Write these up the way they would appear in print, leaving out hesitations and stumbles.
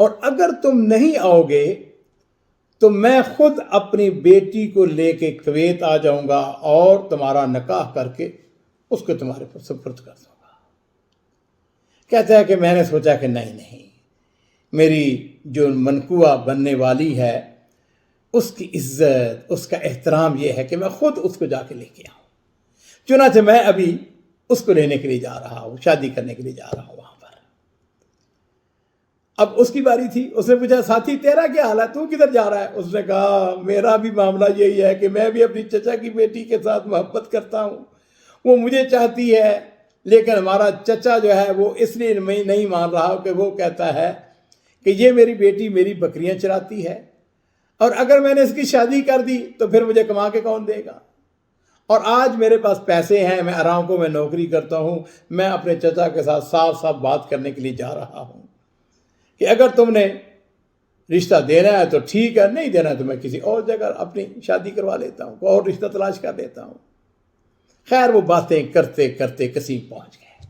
اور اگر تم نہیں آؤ گے تو میں خود اپنی بیٹی کو لے کے کویت آ جاؤں گا اور تمہارا نکاح کر کے اس کو تمہارے پر سپرد کر دوں گا۔ کہتا ہے کہ میں نے سوچا کہ نہیں، میری جو منکوہ بننے والی ہے اس کی عزت، اس کا احترام یہ ہے کہ میں خود اس کو جا کے لے کے آؤں۔ چنانچہ میں ابھی اس کو لینے کے لیے جا رہا ہوں، شادی کرنے کے لیے جا رہا ہوں وہاں پر۔ اب اس کی باری تھی، اس نے پوچھا ساتھی تیرا کیا حال ہے، تو کدھر جا رہا ہے؟ اس نے کہا میرا بھی معاملہ یہی ہے کہ میں بھی اپنی چچا کی بیٹی کے ساتھ محبت کرتا ہوں، وہ مجھے چاہتی ہے، لیکن ہمارا چچا جو ہے وہ اس لیے نہیں مان رہا کہ وہ کہتا ہے کہ یہ میری بیٹی میری بکریاں چراتی ہے، اور اگر میں نے اس کی شادی کر دی تو پھر مجھے کما کے کون دے گا؟ اور آج میرے پاس پیسے ہیں، میں آرام کو میں نوکری کرتا ہوں، میں اپنے چچا کے ساتھ صاف بات کرنے کے لیے جا رہا ہوں کہ اگر تم نے رشتہ دینا ہے تو ٹھیک ہے، نہیں دینا ہے تو میں کسی اور جگہ اپنی شادی کروا لیتا ہوں، کوئی اور رشتہ تلاش کر لیتا ہوں۔ خیر وہ باتیں کرتے کرتے قصیم پہنچ گئے۔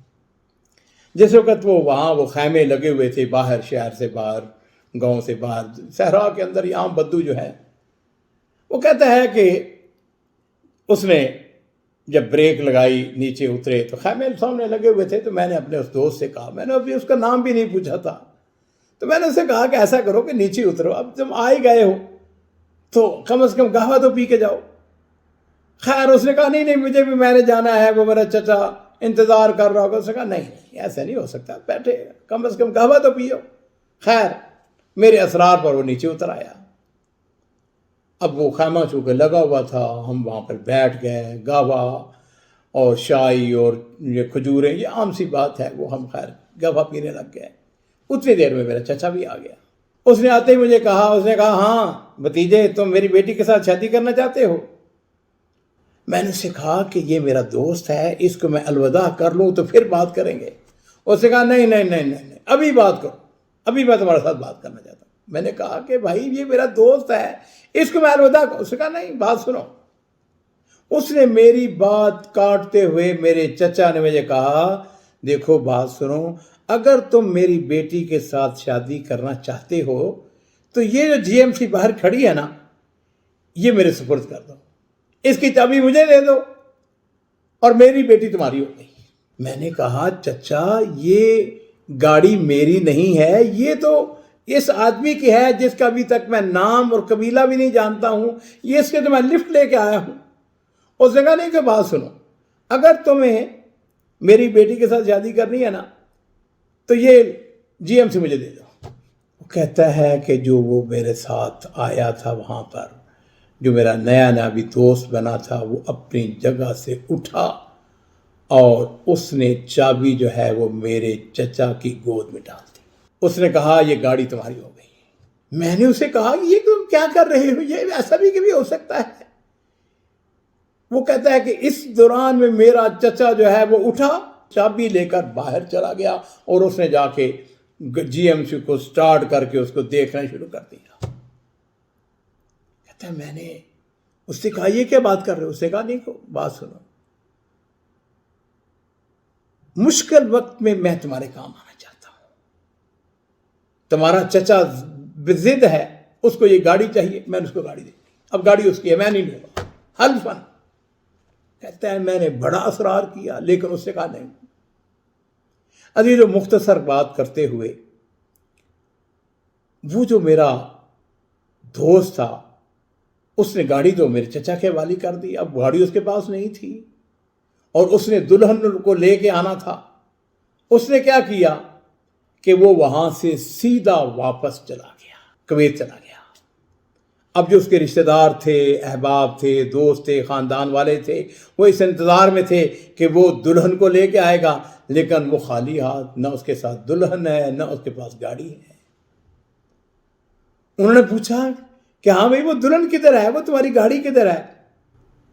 جس وقت وہ خیمے لگے ہوئے تھے باہر، شہر سے باہر، گاؤں سے باہر، صحرا کے اندر یہ عام بدو جو ہے، وہ کہتا ہے کہ اس نے جب بریک لگائی نیچے اترے تو خیمے سامنے لگے ہوئے تھے، تو میں نے اپنے اس دوست سے کہا، میں نے ابھی اس کا نام بھی نہیں پوچھا تھا، تو میں نے اسے کہا کہ ایسا کرو کہ نیچے اترو، اب تم آ ہی گئے ہو تو کم از کم قہوہ تو پی کے جاؤ۔ خیر اس نے کہا نہیں مجھے بھی میں نے جانا ہے، وہ میرا چچا انتظار کر رہا ہوگا۔ اس نے کہا نہیں ایسا نہیں ہو سکتا، بیٹھے کم از کم قہوہ تو پیو۔ خیر میرے اصرار پر وہ نیچے اتر آیا۔ اب وہ خیمہ چونکہ لگا ہوا تھا، ہم وہاں پر بیٹھ گئے، قہوہ اور شائی اور یہ کھجوریں، یہ عام سی بات ہے، وہ ہم خیر قہوہ پینے لگ گئے۔ اتنی دیر میں میرا چچا بھی آ گیا۔ اس نے آتے ہی مجھے کہا، اس نے کہا ہاں بھتیجے تم میری بیٹی کے ساتھ شادی کرنا چاہتے ہو؟ میں نے اسے کہا کہ یہ میرا دوست ہے، اس کو میں الوداع کر لوں تو پھر بات کریں گے۔ اس نے کہا نہیں ابھی بات کرو، ابھی میں تمہارے ساتھ بات کرنا چاہتا ہوں۔ میں نے کہا کہ بھائی یہ میرا دوست ہے، اس کو میں الوداع کروں۔ اس نے کہا نہیں بات سنو۔ اس نے میری بات کاٹتے ہوئے میرے چچا نے مجھے کہا دیکھو بات سنو، اگر تم میری بیٹی کے ساتھ شادی کرنا چاہتے ہو تو یہ جو جی ایم سی باہر کھڑی ہے نا، یہ میرے سپرد کر دو، اس کی چابی مجھے دے دو اور میری بیٹی تمہاری ہو گئی۔ میں نے کہا چچا یہ گاڑی میری نہیں ہے، یہ تو اس آدمی کی ہے جس کا ابھی تک میں نام اور قبیلہ بھی نہیں جانتا ہوں، یہ اس کے تو میں لفٹ لے کے آیا ہوں۔ اس جگہ نہیں کہ بات سنو، اگر تمہیں میری بیٹی کے ساتھ شادی کرنی ہے نا تو یہ جی ایم سے مجھے دے دو۔ وہ کہتا ہے کہ جو وہ میرے ساتھ آیا تھا وہاں پر، جو میرا نیا بھی دوست بنا تھا، وہ اپنی جگہ سے اٹھا اور اس نے چابی جو ہے وہ میرے چچا کی گود میں ڈال دی۔ اس نے کہا یہ گاڑی تمہاری ہو گئی۔ میں نے اسے کہا یہ تم کیا کر رہے ہو، یہ ایسا بھی کبھی ہو سکتا ہے؟ وہ کہتا ہے کہ اس دوران میں میرا چچا جو ہے وہ اٹھا، چابی لے کر باہر چلا گیا اور اس نے جا کے جی ایم سی کو سٹارٹ کر کے اس کو دیکھنا شروع کر دیا۔ کہتا ہے میں نے اس سے کہا یہ کیا بات کر رہے ہو؟ اس نے کہا نہیں بات سنو، مشکل وقت میں میں تمہارے کام آنا چاہتا ہوں، تمہارا چچا بضد ہے، اس کو یہ گاڑی چاہیے، میں نے اس کو گاڑی دے دی، اب گاڑی اس کی ہے، میں نہیں لوں گا حلفاً۔ کہتا ہے میں نے بڑا اصرار کیا لیکن اس نے کہا نہیں۔ عزیز و مختصر بات کرتے ہوئے وہ جو میرا دوست تھا اس نے گاڑی تو میرے چچا کے حوالے کر دی۔ اب گاڑی اس کے پاس نہیں تھی اور اس نے دلہن کو لے کے آنا تھا۔ اس نے کیا کیا کہ وہ وہاں سے سیدھا واپس چلا گیا، کویت چلا گیا۔ اب جو اس کے رشتہ دار تھے، احباب تھے، دوست تھے، خاندان والے تھے، وہ اس انتظار میں تھے کہ وہ دلہن کو لے کے آئے گا، لیکن وہ خالی ہاتھ، نہ اس کے ساتھ دلہن ہے نہ اس کے پاس گاڑی ہے۔ انہوں نے پوچھا کہ ہاں بھائی وہ دلہن کدھر ہے، وہ تمہاری گاڑی کدھر ہے؟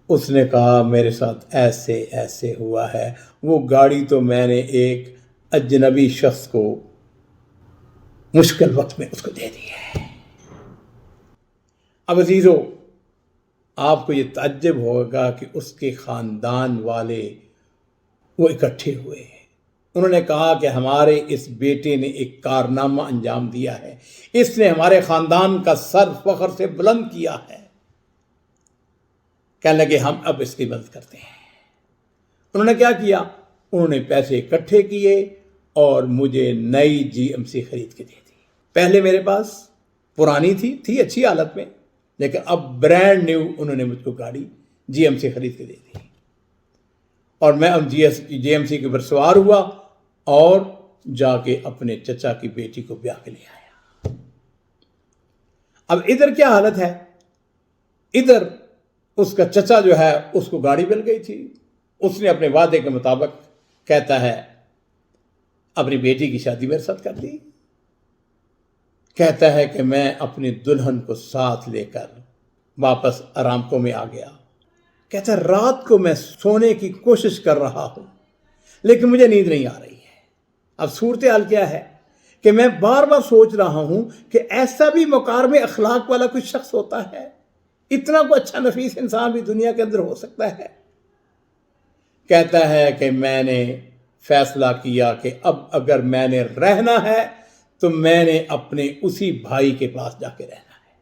اس نے کہا میرے ساتھ ایسے ایسے ہوا ہے، وہ گاڑی تو میں نے ایک اجنبی شخص کو مشکل وقت میں اس کو دے دی ہے۔ اب عزیزو آپ کو یہ تعجب ہوگا کہ اس کے خاندان والے وہ اکٹھے ہوئے، انہوں نے کہا کہ ہمارے اس بیٹے نے ایک کارنامہ انجام دیا ہے، اس نے ہمارے خاندان کا سر فخر سے بلند کیا ہے۔ کہنے لگے ہم اب اس کی مدد کرتے ہیں۔ انہوں نے کیا کیا؟ انہوں نے پیسے اکٹھے کیے اور مجھے نئی GMC خرید کے دے دی۔ پہلے میرے پاس پرانی تھی اچھی حالت میں، لیکن اب برانڈ نیو انہوں نے مجھ کو گاڑی GMC خرید کے دے دی، اور میں ان GMC کے اوپر سوار ہوا اور جا کے اپنے چچا کی بیٹی کو بیاہ کے لے آیا۔ اب ادھر کیا حالت ہے؟ ادھر اس کا چچا جو ہے اس کو گاڑی مل گئی تھی، اس نے اپنے وعدے کے مطابق کہتا ہے اپنی بیٹی کی شادی میرے ساتھ کر دی۔ کہتا ہے کہ میں اپنی دلہن کو ساتھ لے کر واپس ارامکو میں آ گیا۔ کہتا ہے رات کو میں سونے کی کوشش کر رہا ہوں لیکن مجھے نیند نہیں آ رہی ہے۔ اب صورتحال کیا ہے کہ میں بار بار سوچ رہا ہوں کہ ایسا بھی مکارم اخلاق والا کوئی شخص ہوتا ہے، اتنا کوئی اچھا نفیس انسان بھی دنیا کے اندر ہو سکتا ہے۔ کہتا ہے کہ میں نے فیصلہ کیا کہ اب اگر میں نے رہنا ہے تو میں نے اپنے اسی بھائی کے پاس جا کے رہنا ہے۔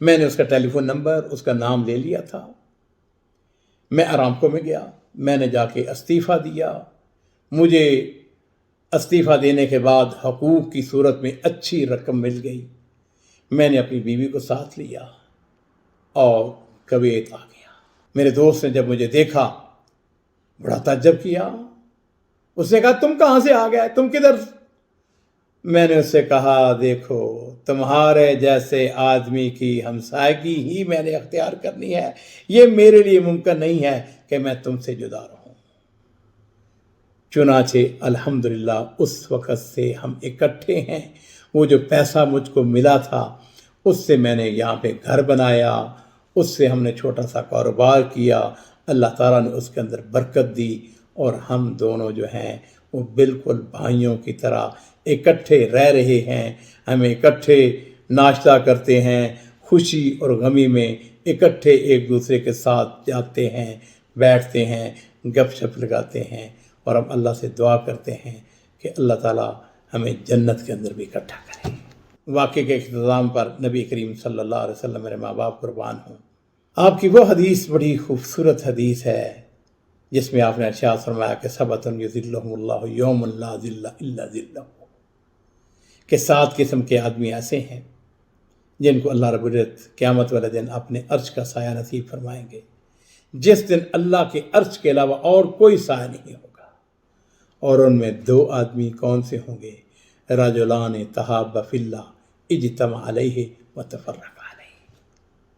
میں نے اس کا ٹیلی فون نمبر، اس کا نام لے لیا تھا۔ میں ارامکو میں گیا، میں نے جا کے استعفیٰ دیا۔ مجھے استعفیٰ دینے کے بعد حقوق کی صورت میں اچھی رقم مل گئی۔ میں نے اپنی بیوی کو ساتھ لیا اور کویت آ گیا۔ میرے دوست نے جب مجھے دیکھا بڑا تعجب کیا، اس نے کہا تم کہاں سے آ گئے، تم کدھر؟ میں نے اس سے کہا دیکھو تمہارے جیسے آدمی کی ہمسائیگی ہی میں نے اختیار کرنی ہے، یہ میرے لیے ممکن نہیں ہے کہ میں تم سے جدا رہوں۔ چنانچہ الحمدللہ اس وقت سے ہم اکٹھے ہیں۔ وہ جو پیسہ مجھ کو ملا تھا اس سے میں نے یہاں پہ گھر بنایا، اس سے ہم نے چھوٹا سا کاروبار کیا، اللہ تعالیٰ نے اس کے اندر برکت دی، اور ہم دونوں جو ہیں وہ بالکل بھائیوں کی طرح اکٹھے رہ رہے ہیں۔ ہم اکٹھے ناشتہ کرتے ہیں، خوشی اور غمی میں اکٹھے ایک دوسرے کے ساتھ جاتے ہیں، بیٹھتے ہیں، گپ شپ لگاتے ہیں، اور ہم اللہ سے دعا کرتے ہیں کہ اللہ تعالیٰ ہمیں جنت کے اندر بھی اکٹھا کرے۔ واقعے کے اختتام پر نبی کریم صلی اللہ علیہ وسلم، میرے ماں باپ قربان ہوں، آپ کی وہ حدیث بڑی خوبصورت حدیث ہے جس میں آپ نے ارشاد فرمایا کہ سبعۃ یظلھم اللہ یوم لا ظل الا ظلہ، کہ 7 قسم کے آدمی ایسے ہیں جن کو اللہ رب العزت قیامت والے دن اپنے عرش کا سایہ نصیب فرمائیں گے، جس دن اللہ کے عرش کے علاوہ اور کوئی سایہ نہیں ہوگا۔ اور ان میں 2 آدمی کون سے ہوں گے؟ رجلان تحابا فی اللہ اجتمع علیہ وتفرقا